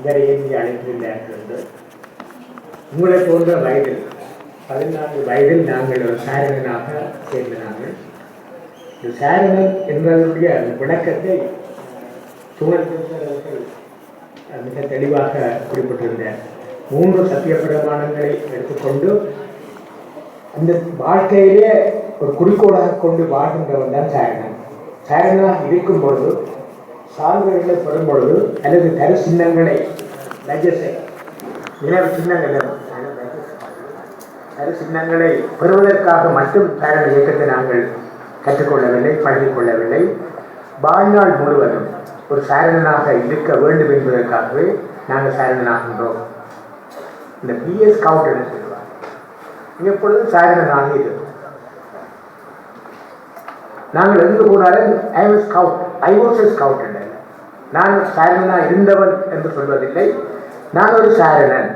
இவரை ஏற்றி அழைத்திருந்தார்கள் என்று உங்களை போன்ற வயதில் 14 வயதில் நாங்கள் ஒரு சாரணனாக சேர்ந்த நாங்கள் இந்த சாரணன் என்பதனுடைய அந்த விளக்கத்தை அவர்கள் மிக தெளிவாக குறிப்பிட்டிருந்த 3 சத்திய பிரமாணங்களை எடுத்துக்கொண்டு அந்த வாழ்க்கையிலே ஒரு குறிக்கோளாக கொண்டு வாழ்கின்றவன் தான் சாரணன். சாரணனாக இருக்கும் பொழுது சான்றுகளை பெறும் பொழுது அல்லது தரு சின்னங்களை நினைவு சின்னங்கள் தரு சின்னங்களை பெறுவதற்காக மட்டும் சாரண இயக்கத்தை நாங்கள் கற்றுக்கொள்ளவில்லை, பழகிக்கொள்ளவில்லை. வாழ்நாள் முழுவதும் ஒரு சாரணனாக இருக்க வேண்டும் என்பதற்காகவே நாங்கள் சாரணனாகின்றோம். இந்த பிஎஸ் ஸ்கவுட் என்று சொல்லுவாங்க. எப்பொழுதும் சாரணனாக இருக்கும். நாங்கள் எங்கு போனாலும் ஐ வாஸ் ஸ்கவுட் இல்லை. நான் சாரணனாக இருந்தவன் என்று சொல்வதில்லை. நான் ஒரு சாரணன்.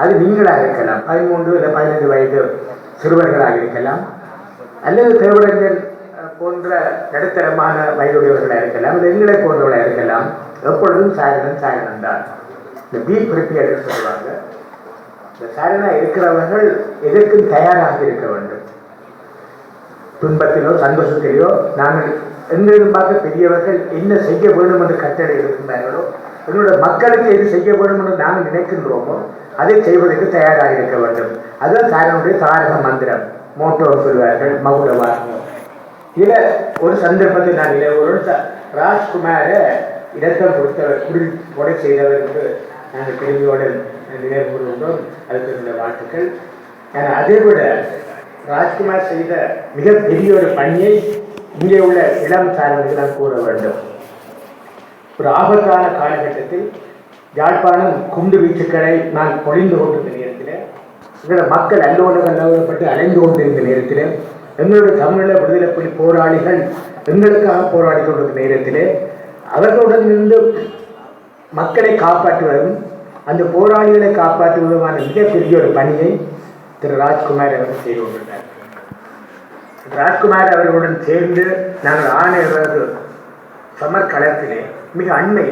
அது நீங்களாக இருக்கலாம், 13 இல்லை 15 வயது சிறுவர்களாக இருக்கலாம், அல்லது தேவரஞ்சன் போன்ற நடுத்தரமான வயதுடையவர்களாக இருக்கலாம், அல்லது எங்களை போன்றவர்களாக இருக்கலாம். எப்பொழுதும் சாரணன் தான். இந்த பி பிரிப்பேர் சொல்லுவாங்க. இந்த சாரணனாக இருக்கிறவர்கள் எதற்கும் தயாராக இருக்க வேண்டும். துன்பத்திலோ சந்தோஷத்திலோ நாங்கள் எங்களிடம் பார்க்க பெரியவர்கள் என்ன செய்ய வேண்டும் என்று கட்டளை இருக்கின்றார்களோ, எங்களுடைய மக்களுக்கு எது செய்ய வேண்டும் என்று நாங்கள் நினைக்கின்றோமோ அதை செய்வதற்கு தயாராக இருக்க வேண்டும். அதுதான் சாரனுடைய தாரக மந்திரம். மோட்டோர் சொல்வார்கள், மகுடவார்கள். இதில் ஒரு சந்தர்ப்பத்தில் நான் ஒரு ராஜ்குமார இடத்தம் கொடுத்தவர், கொலை செய்தவர் என்று நாங்கள் பெருமையோடு நினைவு கூறுகின்றோம். அதுக்கு இருந்த வாழ்த்துக்கள். ஆனால் அதை விட ராஜ்குமார் செய்த மிகப்பெரிய ஒரு பணியை இங்கே உள்ள இளம் சாரர்களுக்கு நான் கூற வேண்டும். ஒரு ஆபத்தான காலகட்டத்தில் யாழ்ப்பாணம் குண்டு வீச்சுக்களை நான் பொழிந்து கொண்டிருந்த நேரத்தில், எங்களோட மக்கள் அல்லோலப்பட்டு அலைந்து கொண்டிருந்த நேரத்தில், எங்களுடைய தமிழீழ விடுதலை புலி போராளிகள் எங்களுக்காக போராடி கொண்டிருந்த நேரத்தில், அவர்களுடன் இருந்து மக்களை காப்பாற்றுவதும் அந்த போராளிகளை காப்பாற்றுவதுமான மிகப்பெரிய ஒரு பணியை திரு ராஜ்குமார் அவர்கள் செய்து கொண்டிருந்தார். ராஜ்குமார் அவர்களுடன் சேர்ந்து நாங்கள் ஆணையர் சமர்களத்திலே மிக அண்மை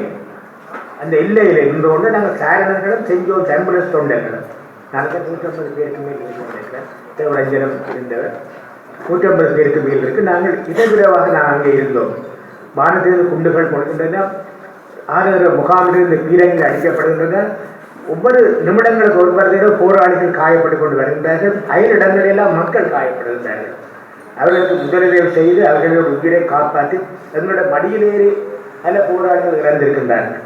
அந்த எல்லையில் இருந்தோடு நாங்கள் சாரணர்களும் செஞ்சோம், ஆம்புலன்ஸ் தொண்டர்களும் நாங்கள் 150 பேருக்கு மேல் இருக்கின்றேன். தேவரஞ்சனம் இருந்தவர் 150 பேருக்கு மேல் இருக்கு. நாங்கள் இதவிரவாக நாங்கள் அங்கே இருந்தோம். வானத்திலிருந்து குண்டுகள் கொடுக்கின்றன, ஆறுகிற முகாமிலிருந்து பீரங்கள் அடிக்கப்படுகின்றன. ஒவ்வொரு நிமிடங்களுக்கு ஒரு வருடம் போராளிகள் காயப்பட்டு கொண்டு வருகின்றார்கள். அயல் இடங்களெல்லாம் மக்கள் காயப்படுகின்றார்கள். அவர்களுக்கு முதலுதவி செய்து அவர்களோட உயிரை காப்பாற்றி எங்களோட மடியிலேறி பல போராளிகள் இறந்திருக்கின்றார்கள்.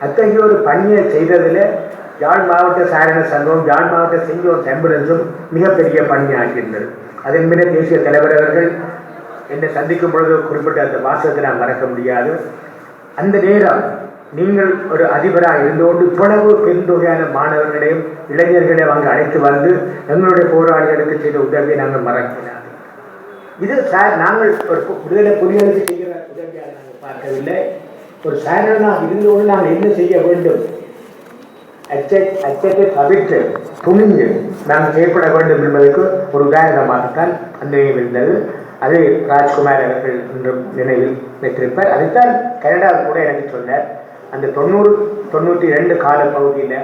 அத்தகைய ஒரு பணியை செய்ததில் யாழ் மாவட்ட சாரண சங்கம், யாழ் மாவட்ட செஞ்சோர் ஆம்புலன்ஸும் மிகப்பெரிய பணியாகின்றது. அதன் பின்னர் தேசிய தலைவர் அவர்கள் என்னை சந்திக்கும் பொழுது குறிப்பிட்ட அந்த வாசகத்தை நான் மறக்க முடியாது. அந்த நேரம் நீங்கள் ஒரு அதிபராக இருந்தோண்டு இவ்வளவு பெருந்தொகையான மாணவர்களையும் இளைஞர்களையும் அங்கு அழைத்து வந்து எங்களுடைய போராளிகளுக்கு செய்த உதவியை நாங்கள் மறக்கிறார்கள். இது நாங்கள் ஒரு விடுதலை புலிகளுக்கு செய்கிற உதவியாக நாங்கள் பார்க்கவில்லை. ஒரு சாரணனாக இருந்தோடு நாங்கள் என்ன செய்ய வேண்டும், அச்சத்தை தவிர்த்து துணிந்து நாங்கள் செயல்பட வேண்டும் என்பதற்கு ஒரு உதாரணமாகத்தான் அந்த நினைவு இருந்தது. அது ராஜ்குமார் அவர்கள் இன்றும் நினைவில் வைத்திருப்பார். அதைத்தான் கனடாவில் கூட எனக்கு சொன்னார். அந்த 90-92 கால பகுதியில்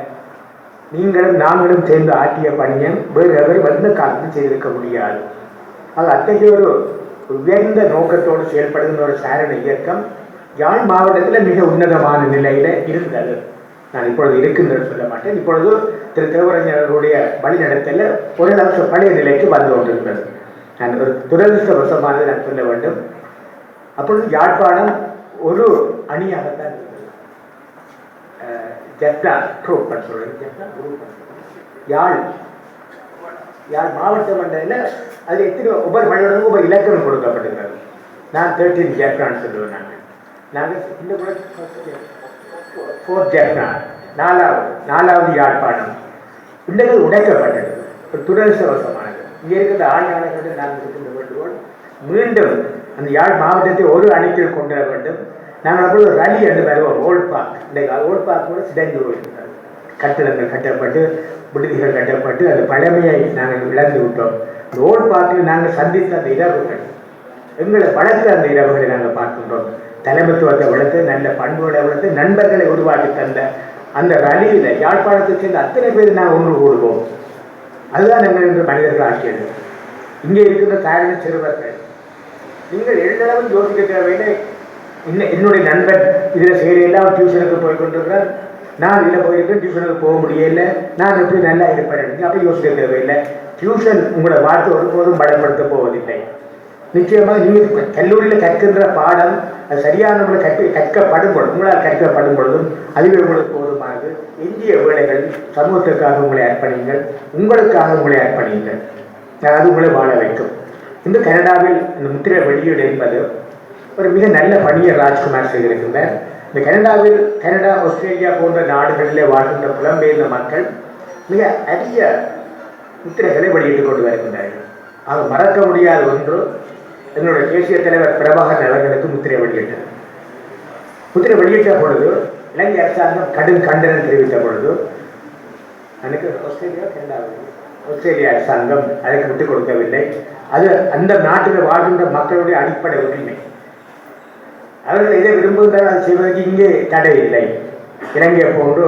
நீங்களும் நாங்களும் சேர்ந்து ஆற்றிய பணியை வேறு எவர் வந்த காலத்தில் செய்திருக்க முடியாது. அது அத்தகைய ஒரு உயர்ந்த நோக்கத்தோடு செயல்படுகின்ற ஒரு சாரண இயக்கம் யாழ் மாவட்டத்தில் மிக உன்னதமான நிலையில் இருந்தது. நான் இப்பொழுது இருக்கின்றது சொல்ல மாட்டேன். இப்பொழுது திரு தேவரஞ்சனுடைய வழிநடத்தல ஓரளவு பழைய நிலைக்கு வந்து கொண்டிருந்தது. நான் ஒரு துரதிருஷ்டவசமானது நான் சொல்ல வேண்டும். அப்பொழுது யாழ்ப்பாணம் ஒரு அணியாகத்தான் இருந்தது. ஜெப்டா ட்ரூப் சொல்றேன். யாழ் மாவட்ட மண்டலில் அதில் எத்தனை ஒவ்வொரு மனிதனுக்கும் ஒவ்வொரு இலக்கணம் கொடுக்கப்பட்டிருக்கிறது. நான் 13 ஜெப்டான்னு சொல்லுவேன். நாங்கள் இந்த கூட 4 ஜெப்டா, 4வது யாழ்ப்பாணம் பிள்ளைகள் உடைக்கப்பட்டது. ஒரு துரதிருஷ்டவசமானது. இங்கே இருக்கிற ஆணையாளர்கள் நாங்கள் இருக்கின்ற வேண்டுகோள், மீண்டும் அந்த யாழ் மாவட்டத்தை ஒரு அணிக்குள் கொண்டு வர வேண்டும். நாங்கள் அப்பொழுது ஒரு ரலி என்று வருவோம். ஓல்ட் பார்க், இந்த ஓல்ட் பார்க் கூட சிதைந்து போயிருக்கிறது. கட்டிடங்கள் கட்டப்பட்டு, விடுதிகள் கட்டப்பட்டு, அந்த பழமையை நாங்கள் இழந்து விட்டோம். இந்த ஓல்ட் பார்க்கில் நாங்கள் சந்தித்த அந்த இரவுகள், எங்களை வளர்த்த அந்த இரவுகளை நாங்கள் பார்க்கின்றோம். தலைமைத்துவத்தை வளர்த்து, நல்ல பண்புகளை வளர்த்து, நண்பர்களை உருவாக்கி தந்த அந்த ரலியில் யாழ்ப்பாணத்தை சேர்ந்த அத்தனை பேர் நான் ஒன்று கூடுவோம். அதுதான் எங்கள் இன்று மனிதர்கள் ஆக்கியது. இங்கே இருக்கின்ற சாரண சிறுவர்கள் நீங்கள் எழுதளவும் யோசிக்க தேவையில்லை. என்னுடைய நண்பன் இதில் செய்யலாம், டியூஷனுக்கு போய் கொண்டிருக்கிறார், நான் இதில் போயிருக்கேன், டியூஷனுக்கு போக முடியல, நான் எப்படி நல்லா இருப்பேன். அப்போ யோசிக்க தேவையில்லை. டியூஷன் உங்களோட வாழ்க்கை ஒருபோதும் பலப்படுத்த போவதில்லை. நிச்சயமாக நீங்கள் கல்லூரியில் கற்கின்ற பாடம் அது சரியான முறையில் கற்கப்படும் பொழுது, உங்களால் கற்கப்படும் பொழுதும் அதுவே உங்களுக்கு போதுமானது. இந்திய வேலைகள் சமூகத்துக்காக உங்களை அர்ப்பணிங்கள், உங்களுக்காக உங்களை அர்ப்பணிங்கள். அது உங்களை வாழ வைக்கும். இந்த கனடாவில் இந்த முத்திரை வெளியீடு என்பது ஒரு மிக நல்ல பணியை ராஜ்குமார் செய்திருக்கின்றார். இந்த கனடாவில் கனடா, ஆஸ்திரேலியா போன்ற நாடுகளிலே வாழ்கின்ற புலம்பெயர்ந்த மக்கள் மிக அரிய முத்திரைகளை வெளியிட்டுக் கொண்டு வருகின்றார்கள். அது மறக்க முடியாத ஒன்று. எங்களுடைய தேசிய தலைவர் பிரபாகர் அவர்களுக்கு முத்திரை வெளியிட்டது. முத்திரை வெளியிட்ட பொழுது இலங்கை அரசாங்கம் கடும் கண்டனம் தெரிவித்த பொழுது எனக்கு ஆஸ்திரேலியா அரசாங்கம் அதற்கு விட்டுக் கொடுக்கவில்லை. அது அந்த நாட்டில் வாழ்கின்ற மக்களுடைய அடிப்படை உரிமை. அவர்கள் எதை விரும்புகிறார்கள் அதை செய்வதற்கு இங்கே தடை இல்லை. இலங்கையை போன்று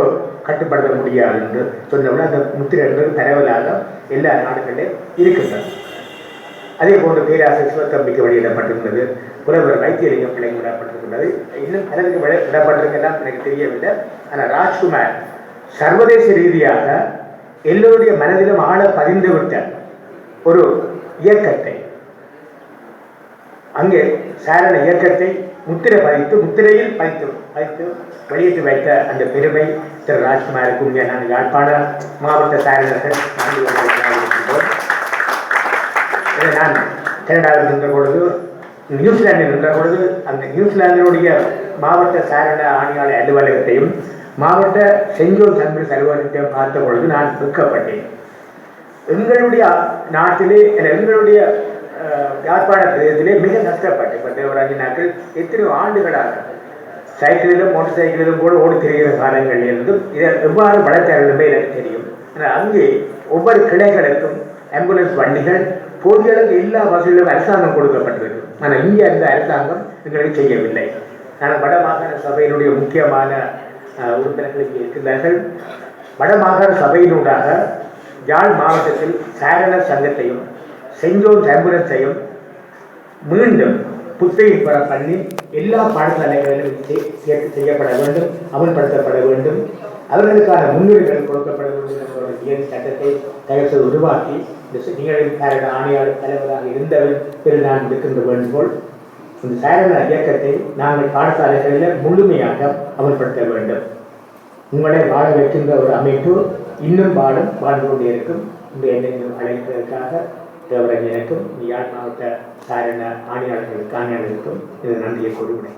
கட்டுப்படுத்த முடியாது என்று சொன்னவுடன் அந்த முத்திரை என்பது பரவலாக எல்லா நாடுகளிலும் இருக்கின்றன. அதே போன்று பேராசிரியர் சிவத்தம்பிக்கு வெளியிடப்பட்டிருந்தது, புலவர் வைத்தியலிங்கம் பிள்ளைக்கு விடப்பட்டிருக்கின்றது, இன்னும் பலருக்கு விடப்பட்டிருக்கலாம் எனக்கு தெரியவில்லை. ஆனால் ராஜ்குமார் சர்வதேச ரீதியாக எல்லோருடைய மனதிலும் ஆழ பதிந்துவிட்ட ஒரு இயக்கத்தை, அங்கே சாரண இயக்கத்தை முத்திரையில் பதித்து வெளியிட்டு வைத்த அந்த பெருமை திரு ராஜ்குமாருக்கு உண்மையை நான் யாழ்ப்பாண மாவட்ட சாரணர்கள் நான் கனடாவில் நின்ற பொழுது, நியூசிலாந்தில் நின்ற பொழுது அந்த நியூசிலாந்தினுடைய மாவட்ட சாரண ஆணையாளர் அலுவலகத்தையும் மாவட்ட செஞ்சோல் தமிழ் அலுவலகத்தையும் பார்த்த பொழுது நான் வெட்கப்பட்டேன். எங்களுடைய நாட்டிலே, எங்களுடைய யாழ்ப்பாண பிரதேசத்திலே மிக கஷ்டப்பட்டேன். இப்போ தேவராஜ நாட்கள் எத்தனையோ ஆண்டுகளாக சைக்கிளிலும் மோட்டர் சைக்கிளிலும் கூட ஓடி திரிகிற காலங்களில் இருந்தும் இதை எவ்வாறு வளர்த்தார்களுமே எனக்கு தெரியும். ஆனால் அங்கே ஒவ்வொரு கிளைகளுக்கும் ஆம்புலன்ஸ் வண்டிகள் போதிய எல்லா வசதிகளும் அரசாங்கம் கொடுக்கப்பட்டிருக்கு. ஆனால் இங்கே அந்த அரசாங்கம் எங்களுக்கு செய்யவில்லை. ஆனால் வடமாகாண சபையினுடைய முக்கியமான உறுப்பினர்கள் இங்கே இருக்கின்றார்கள். வடமாகாண சபையினூடாக யாழ் மாவட்டத்தில் சாரண சங்கத்தையும் செஞ்சோல் ஆம்புலன்ஸையும் மீண்டும் புத்தகம் பெற பண்ணி எல்லா பாடசாலைகளிலும் செய்யப்பட வேண்டும், அமல்படுத்தப்பட வேண்டும். அவர்களுக்கான முன்னுரிமைகள் கொடுக்கப்பட வேண்டும் என்ற ஒரு சட்டத்தை தயவு உருவாக்கி இந்த நிகழ்வில் சாரண ஆணையாளர் தலைவராக இருந்தவர் நான் இருக்கின்ற வேண்டுகோள், இந்த சாரண இயக்கத்தை நாங்கள் பாடசாலைகளில் முழுமையாக அமல்படுத்த வேண்டும். உங்களை வாழ வைக்கின்ற ஒரு அமைப்பு இன்னும் வாழ்ந்து கொண்டே இருக்கும். இந்த எண்ணெய் அழைப்பதற்காக தேவராஜனுக்கும் யாழ் மாவட்ட சாரண ஆணையாளர்களுக்கும் இது நன்றியை கூறுகிறேன்.